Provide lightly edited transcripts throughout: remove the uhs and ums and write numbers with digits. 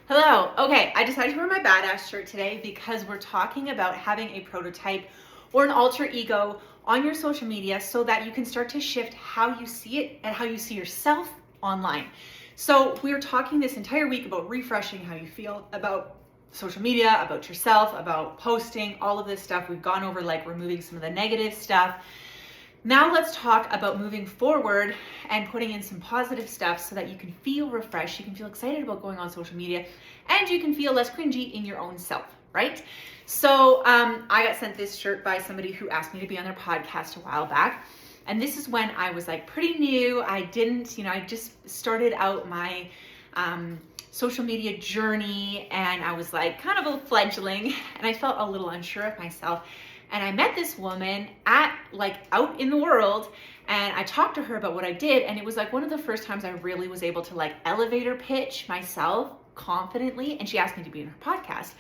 Hello. Okay, I decided to wear my badass shirt today because we're talking about having a prototype or an alter ego on your social media so that you can start to shift how you see it and how you see yourself online. So we were talking this entire week about refreshing how you feel about social media, about yourself, about posting, all of this stuff. We've gone over like removing some of the negative stuff. Now let's talk about moving forward and putting in some positive stuff so that you can feel refreshed, you can feel excited about going on social media, and you can feel less cringy in your own self, right? So I got sent this shirt by somebody who asked me to be on their podcast a while back. And this is when I was like pretty new. I just started out my social media journey, and I was like kind of a fledgling, and I felt a little unsure of myself. And I met this woman out in the world, and I talked to her about what I did, and it was like one of the first times I really was able to like elevator pitch myself confidently, and she asked me to be in her podcast.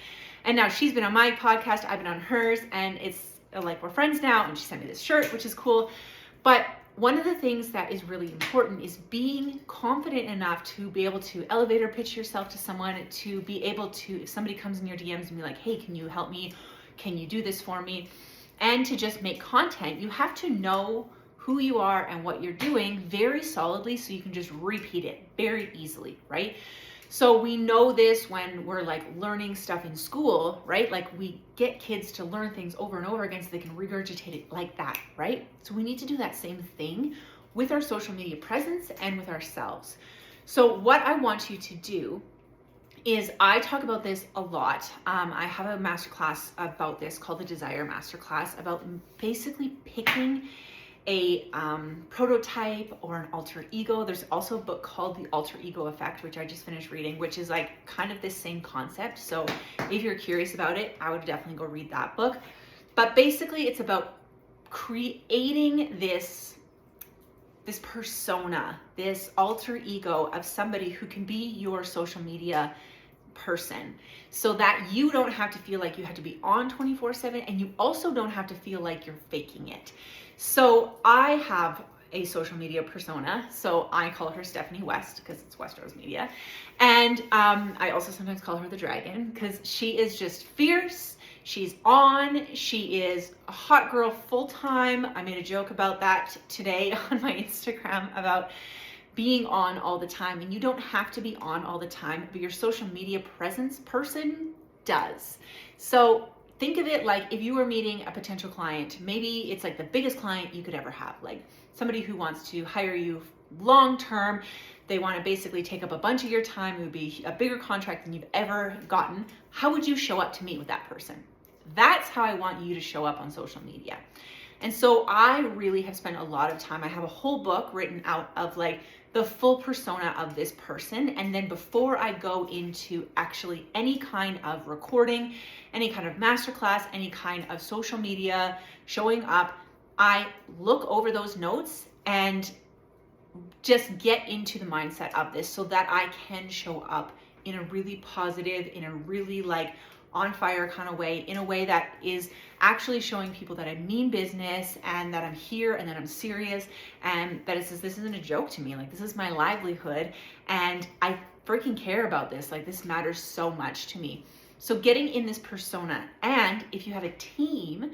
And now she's been on my podcast, I've been on hers, and it's like we're friends now, and she sent me this shirt, which is cool. But one of the things that is really important is being confident enough to be able to elevator pitch yourself to someone, to be able to, if somebody comes in your DMs and be like, hey, can you help me? Can you do this for me? And to just make content, you have to know who you are and what you're doing very solidly so you can just repeat it very easily, right? So we know this when we're like learning stuff in school, right? Like we get kids to learn things over and over again so they can regurgitate it like that, right? So we need to do that same thing with our social media presence and with ourselves. So what I want you to do is I talk about this a lot. I have a masterclass about this called the Desire Masterclass, about basically picking a prototype or an alter ego. There's also a book called The Alter Ego Effect, which I just finished reading, which is like kind of this same concept. So if you're curious about it, I would definitely go read that book. But basically it's about creating this persona, this alter ego of somebody who can be your social media person, so that you don't have to feel like you have to be on 24/7, and you also don't have to feel like you're faking it. So I have a social media persona, so I call her Stephanie West because it's West Rose Media, and I also sometimes call her the Dragon because she is just fierce. She's on. She is a hot girl full time. I made a joke about that today on my Instagram about being on all the time, and you don't have to be on all the time, but your social media presence person does. So think of it like if you were meeting a potential client, maybe it's like the biggest client you could ever have, like somebody who wants to hire you long term. They want to basically take up a bunch of your time. It would be a bigger contract than you've ever gotten. How would you show up to meet with that person? That's how I want you to show up on social media. And so I really have spent a lot of time. I have a whole book written out of like the full persona of this person. And then before I go into actually any kind of recording, any kind of masterclass, any kind of social media showing up, I look over those notes and just get into the mindset of this so that I can show up in a really positive, in a really like on fire kind of way, in a way that is actually showing people that I mean business and that I'm here and that I'm serious and that it says this isn't a joke to me. Like this is my livelihood and I freaking care about this. Like this matters so much to me. So getting in this persona, and if you have a team,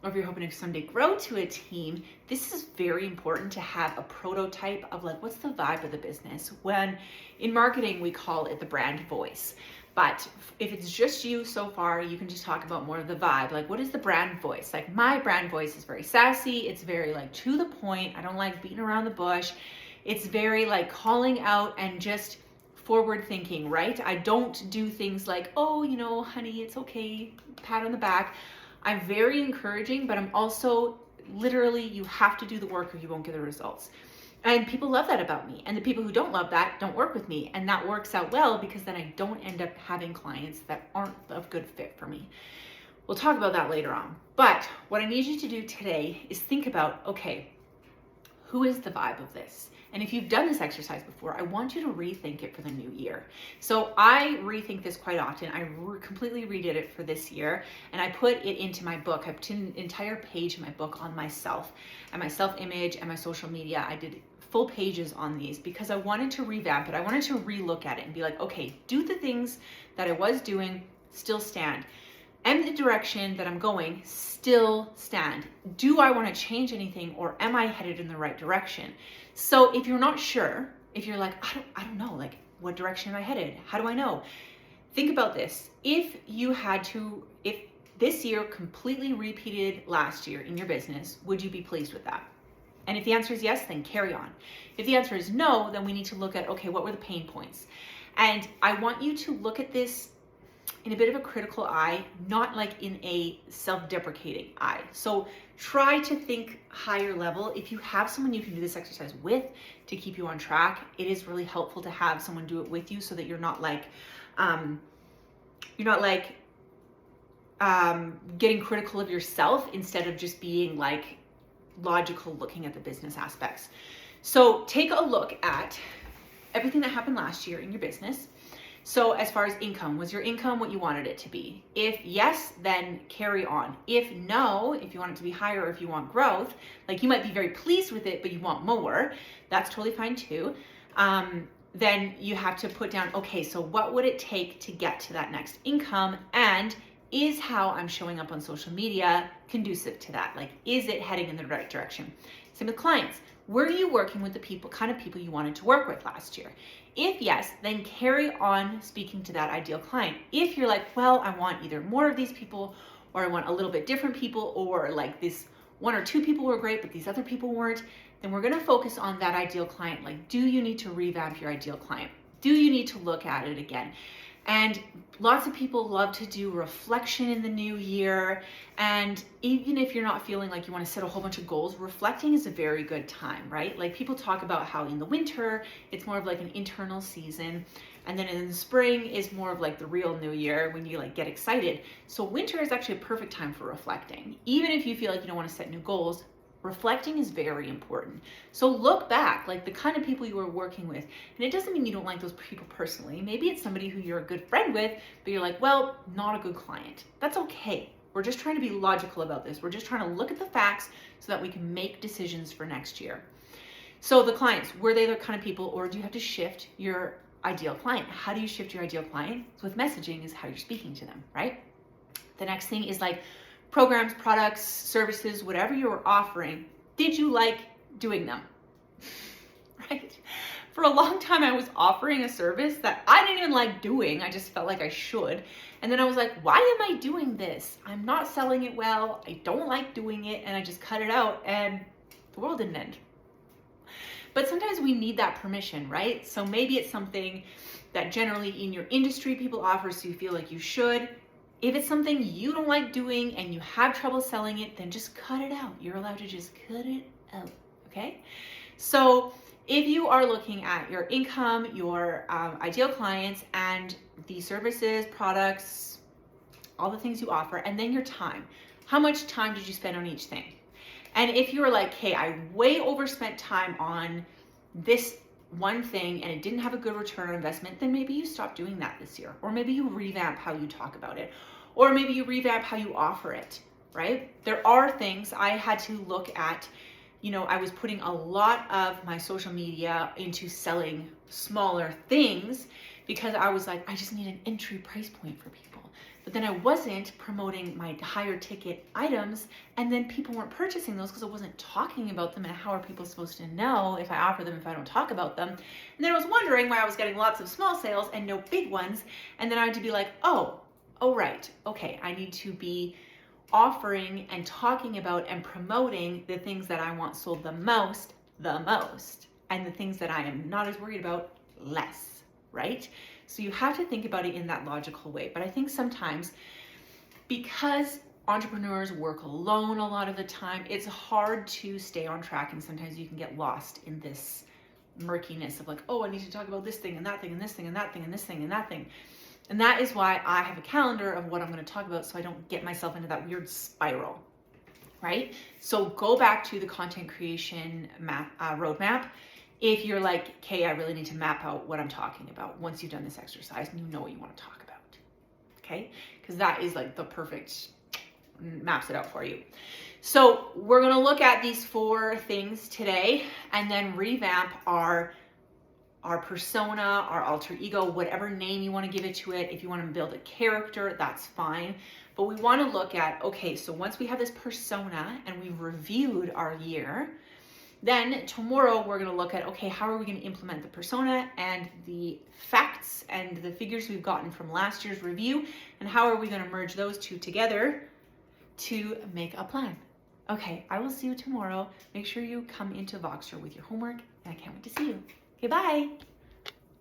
or if you're hoping to someday grow to a team, this is very important to have a prototype of like, what's the vibe of the business? When in marketing, we call it the brand voice. But if it's just you so far, you can just talk about more of the vibe. Like, what is the brand voice? Like my brand voice is very sassy. It's very like to the point. I don't like beating around the bush. It's very like calling out and just forward thinking, right? I don't do things like, oh, honey, it's okay, pat on the back. I'm very encouraging, but I'm also literally, you have to do the work or you won't get the results. And people love that about me. And the people who don't love that don't work with me. And that works out well because then I don't end up having clients that aren't a good fit for me. We'll talk about that later on. But what I need you to do today is think about, okay, who is the vibe of this? And if you've done this exercise before, I want you to rethink it for the new year. So I rethink this quite often. I completely redid it for this year, and I put it into my book. I put an entire page in my book on myself and my self-image and my social media. I did full pages on these because I wanted to revamp it. I wanted to relook at it and be like, okay, do the things that I was doing still stand? Am the direction that I'm going still stand? Do I want to change anything, or am I headed in the right direction? So if you're not sure, if you're like, I don't know, like, what direction am I headed? How do I know? Think about this. If this year completely repeated last year in your business, would you be pleased with that? And if the answer is yes, then carry on. If the answer is no, then we need to look at, okay, what were the pain points? And I want you to look at this in a bit of a critical eye, not like in a self-deprecating eye. So try to think higher level. If you have someone you can do this exercise with to keep you on track, it is really helpful to have someone do it with you so that you're not getting critical of yourself instead of just being like logical looking at the business aspects. So take a look at everything that happened last year in your business. So as far as income, was your income what you wanted it to be? If yes, then carry on. If no, if you want it to be higher, or if you want growth, like you might be very pleased with it, but you want more, that's totally fine too. Then you have to put down, okay, so what would it take to get to that next income? And is how I'm showing up on social media conducive to that? Like, is it heading in the right direction? Same with clients. Were you working with the kind of people you wanted to work with last year? If yes, then carry on speaking to that ideal client. If you're like, well, I want either more of these people, or I want a little bit different people, or like this one or two people were great, but these other people weren't, then we're gonna focus on that ideal client. Like, do you need to revamp your ideal client? Do you need to look at it again? And lots of people love to do reflection in the new year. And even if you're not feeling like you want to set a whole bunch of goals, reflecting is a very good time, right? Like people talk about how in the winter, it's more of like an internal season. And then in the spring is more of like the real new year when you like get excited. So winter is actually a perfect time for reflecting. Even if you feel like you don't want to set new goals, reflecting is very important. So look back, like the kind of people you were working with. And it doesn't mean you don't like those people personally. Maybe it's somebody who you're a good friend with, but you're like, well, not a good client. That's okay. We're just trying to be logical about this. We're just trying to look at the facts so that we can make decisions for next year. So the clients, were they the kind of people, or do you have to shift your ideal client? How do you shift your ideal client? So with messaging is how you're speaking to them, right? The next thing is like, programs, products, services, whatever you were offering, did you like doing them? Right? For a long time, I was offering a service that I didn't even like doing. I just felt like I should. And then I was like, why am I doing this? I'm not selling it well. I don't like doing it. And I just cut it out and the world didn't end. But sometimes we need that permission, right? So maybe it's something that generally in your industry people offer, so you feel like you should. If it's something you don't like doing and you have trouble selling it, then just cut it out. You're allowed to just cut it out, okay? So if you are looking at your income, your ideal clients, and the services, products, all the things you offer, and then your time. How much time did you spend on each thing? And if you were like, hey, I way overspent time on this one thing and it didn't have a good return on investment, then maybe you stop doing that this year. Or maybe you revamp how you talk about it. Or maybe you revamp how you offer it, right? There are things I had to look at. I was putting a lot of my social media into selling smaller things because I was like, I just need an entry price point for people. But then I wasn't promoting my higher ticket items, and then people weren't purchasing those because I wasn't talking about them. And how are people supposed to know if I offer them if I don't talk about them? And then I was wondering why I was getting lots of small sales and no big ones. And then I had to be like, oh right, okay, I need to be offering and talking about and promoting the things that I want sold the most, and the things that I am not as worried about, less, right? So you have to think about it in that logical way. But I think sometimes because entrepreneurs work alone a lot of the time, it's hard to stay on track, and sometimes you can get lost in this murkiness of like, oh, I need to talk about this thing and that thing and this thing and that thing and this thing and that thing. And that is why I have a calendar of what I'm going to talk about so I don't get myself into that weird spiral, right? So go back to the content creation roadmap. If you're like, okay, I really need to map out what I'm talking about once you've done this exercise and you know what you want to talk about, okay? Because that is like the perfect maps it out for you. So we're going to look at these 4 things today and then revamp our persona, our alter ego, whatever name you want to give it to it. If you want to build a character, that's fine. But we want to look at, okay, so once we have this persona and we've reviewed our year, then tomorrow we're going to look at, okay, how are we going to implement the persona and the facts and the figures we've gotten from last year's review, and how are we going to merge those 2 together to make a plan. Okay, I will see you tomorrow. Make sure you come into Voxer with your homework, and I can't wait to see you. Okay, bye.